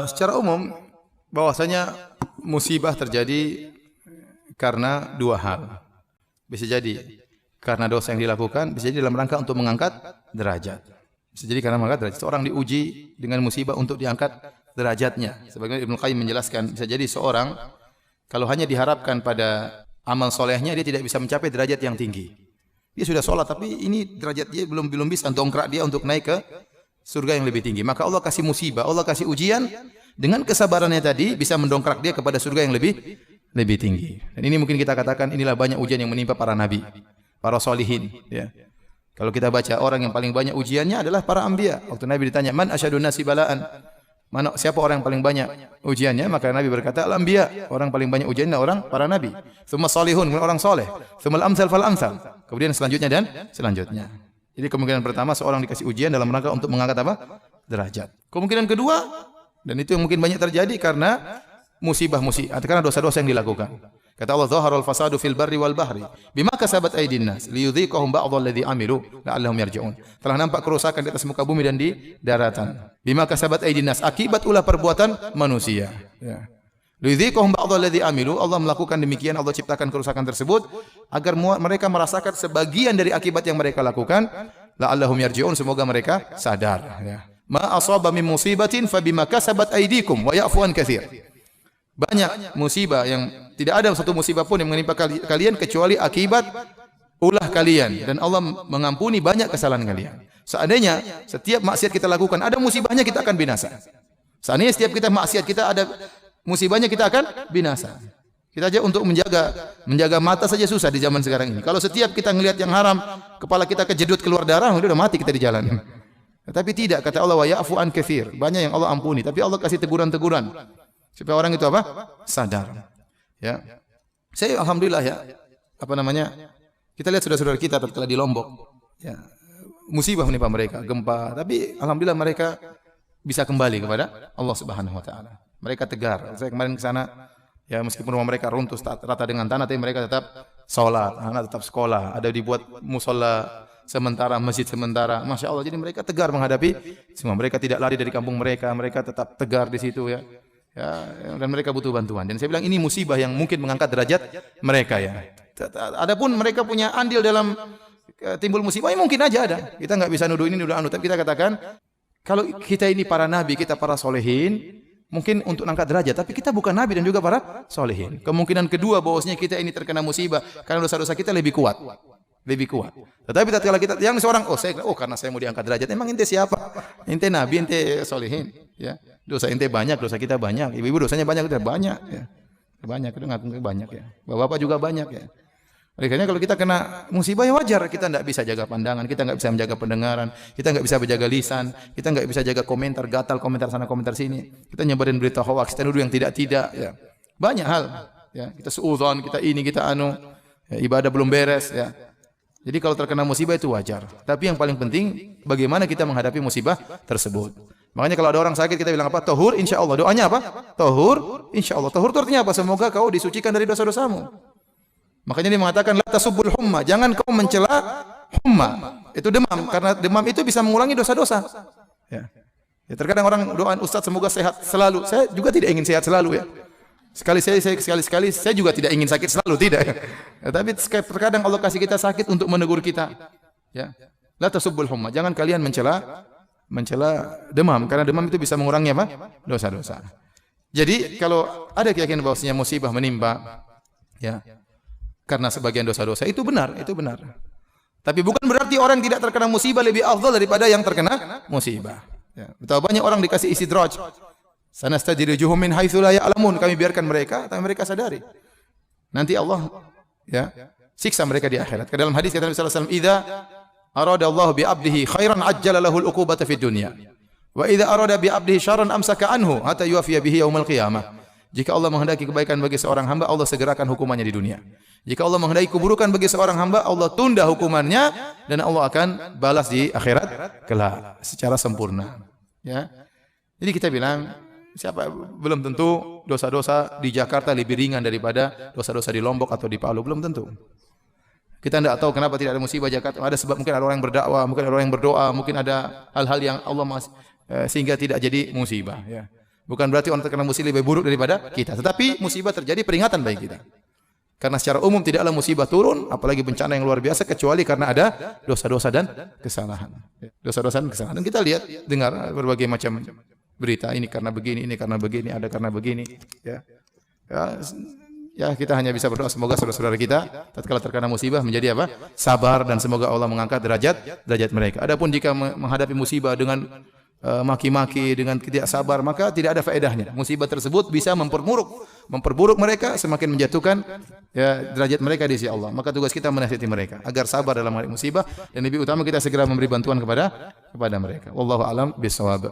Secara umum bahwasanya musibah terjadi karena dua hal. Bisa jadi karena dosa yang dilakukan, bisa jadi dalam rangka untuk mengangkat derajat. Bisa jadi karena mengangkat derajat. Seorang diuji dengan musibah untuk diangkat derajatnya. Sebagaimana Ibnu Qayyim menjelaskan, bisa jadi seorang kalau hanya diharapkan pada amal solehnya, dia tidak bisa mencapai derajat yang tinggi. Dia sudah sholat, tapi ini derajat dia belum bisa dongkrak dia untuk naik ke surga yang lebih tinggi. Maka Allah kasih musibah, Allah kasih ujian, dengan kesabarannya tadi bisa mendongkrak dia kepada surga yang lebih tinggi. Dan ini mungkin kita katakan inilah banyak ujian yang menimpa para nabi, para solihin. Ya. Kalau kita baca orang yang paling banyak ujiannya adalah para anbiya. Waktu Nabi ditanya, man asyadun nasi balaan, siapa orang yang paling banyak ujiannya? Maka Nabi berkata, al-anbiya, orang paling banyak ujiannya orang para nabi. Tsumma salihun, kemudian orang soleh. Tsumma al-amsal fal amsal. Kemudian selanjutnya dan selanjutnya. Jadi kemungkinan pertama seorang dikasih ujian dalam rangka untuk mengangkat apa? Derajat. Kemungkinan kedua, dan itu yang mungkin banyak terjadi karena musibah-musibah, karena dosa-dosa yang dilakukan. Kata Allah, "Zaharul fasadu fil barri wal bahri bima kasabat aydin nas liyudhiqahum ba'dhal ladzi amilu la'allahum yarji'un." Telah nampak kerusakan di atas muka bumi dan di daratan. Bima kasabat aydin nas, akibat ulah perbuatan manusia. Ya. Liyudhiqahum ba'dhal ladzi amilu, Allah melakukan demikian, Allah ciptakan kerusakan tersebut agar mereka merasakan sebagian dari akibat yang mereka lakukan, la'allahum yarji'un, semoga mereka sadar. Ya. Ma asaba min musibatin fabima kasabat aydikum wa ya'fu an katsir. Banyak musibah yang tidak ada satu musibah pun yang menimpa kalian kecuali akibat ulah kalian, dan Allah mengampuni banyak kesalahan kalian. Seandainya setiap maksiat kita lakukan ada musibahnya, kita akan binasa. Seandainya setiap kita maksiat kita ada musibahnya, kita akan binasa. Kita aja untuk menjaga mata saja susah di zaman sekarang ini. Kalau setiap kita ngelihat yang haram, kepala kita kejedut keluar darah, udah mati kita di jalan. Tetapi tidak, kata Allah, wa ya'fu an katsir. Banyak yang Allah ampuni, tapi Allah kasih teguran-teguran supaya orang itu apa? Sadar. Ya. Saya alhamdulillah ya, kita lihat saudara-saudara kita tatkala di Lombok, ya, musibah menimpa mereka, gempa, tapi alhamdulillah mereka bisa kembali kepada Allah Subhanahu wa taala. Mereka tegar. Saya kemarin ke sana, ya, meskipun rumah mereka runtuh rata dengan tanah, tapi mereka tetap salat, anak tetap sekolah, ada dibuat musola sementara, masjid sementara. Masya Allah, jadi mereka tegar menghadapi semua. Mereka tidak lari dari kampung mereka, mereka tetap tegar di situ, ya. Ya, dan mereka butuh bantuan. Dan saya bilang ini musibah yang mungkin mengangkat derajat mereka, ya. Adapun mereka punya andil dalam timbul musibah, ya mungkin aja ada. Kita nggak bisa nuduh ini nuduh anu, tapi kita katakan kalau kita ini para nabi, kita para solehin, mungkin untuk angkat derajat, tapi kita bukan nabi dan juga para solehin. Kemungkinan kedua bahwasanya kita ini terkena musibah karena dosa-dosa kita lebih kuat. Tetapi tatkala kita yang seorang karena saya mau diangkat derajat, emang ente siapa? Ente nabi, ente solehin, ya. Dosa ente banyak, dosa kita banyak. Ibu-ibu dosanya banyak, udah banyak, ya. Banyak, itu ngaku banyak, ya. Bapak-bapak juga banyak, ya. Oleh karena kalau kita kena musibah, ya wajar, kita tidak bisa jaga pandangan, kita nggak bisa menjaga pendengaran, kita nggak bisa menjaga lisan, kita nggak bisa jaga komentar, gatal komentar sana komentar sini, kita nyebarin berita hoax, kita nuduh yang tidak, ya. Banyak hal, ya. Kita suudzon, kita ini, kita anu, ya, ibadah belum beres, ya. Jadi kalau terkena musibah itu wajar. Tapi yang paling penting bagaimana kita menghadapi musibah tersebut. Makanya kalau ada orang sakit kita bilang apa? Tahur insyaallah. Doanya apa? Tahur insyaallah. Tahur itu artinya apa? Semoga kau disucikan dari dosa-dosamu. Makanya dia mengatakan la tasubbul humma, jangan kau mencela humma. Itu demam, karena demam itu bisa mengulangi dosa-dosa. Ya. Ya, terkadang orang doa, Ustaz semoga sehat selalu. Saya juga tidak ingin sehat selalu, ya. Sekali saya juga tidak ingin sakit selalu, tidak. Ya, tapi terkadang Allah kasih kita sakit untuk menegur kita. Ya. La tasubbul humma, jangan kalian mencela demam, karena demam itu bisa mengurangi apa? Dosa-dosa. Jadi kalau ada keyakinan bahwasanya musibah menimpa, ya, karena sebagian dosa-dosa, itu benar. Tapi bukan berarti orang yang tidak terkena musibah lebih afdal daripada yang terkena musibah. Ya. Betapa banyak orang dikasih istidraj. Sanastadrijuhum min haitsu la ya'lamun, kami biarkan mereka tapi mereka sadari. Nanti Allah, ya, siksa mereka di akhirat. Ke dalam hadis kata Nabi sallallahu alaihi wasallam, "Idza arada Allah bi 'abdihi khairan ajjala lahu al-uqubata fid dunya. Wa idza arada bi 'abdihi syarran amsaka anhu hatta yuwafiya bihi yaumil qiyamah." Jika Allah menghendaki kebaikan bagi seorang hamba, Allah segerakan hukumannya di dunia. Jika Allah menghendaki keburukan bagi seorang hamba, Allah tunda hukumannya dan Allah akan balas di akhirat kelak secara sempurna. Ya. Jadi kita bilang belum tentu dosa-dosa di Jakarta lebih ringan daripada dosa-dosa di Lombok atau di Palu, belum tentu. Kita tidak tahu kenapa tidak ada musibah Jakarta. Ada sebab, mungkin ada orang yang berdakwah, mungkin ada orang yang berdoa, mungkin ada hal-hal yang Allah sehingga tidak jadi musibah, ya. Bukan berarti orang terkena musibah lebih buruk daripada kita. Tetapi musibah terjadi peringatan bagi kita. Karena secara umum tidaklah musibah turun, apalagi bencana yang luar biasa, kecuali karena ada dosa-dosa dan kesalahan. Dosa-dosa dan kesalahan. Dan kita lihat, dengar berbagai macam berita. Ini karena begini, ada karena begini. Ya, kita hanya bisa berdoa semoga saudara-saudara kita tatkala terkena musibah menjadi apa? Sabar, dan semoga Allah mengangkat derajat mereka. Adapun jika menghadapi musibah dengan maki-maki, dengan tidak sabar, maka tidak ada faedahnya. Musibah tersebut bisa memperburuk mereka, semakin menjatuhkan derajat mereka di sisi Allah. Maka tugas kita menasihati mereka agar sabar dalam menghadapi musibah, dan lebih utama kita segera memberi bantuan kepada mereka. Wallahu a'lam bishawab.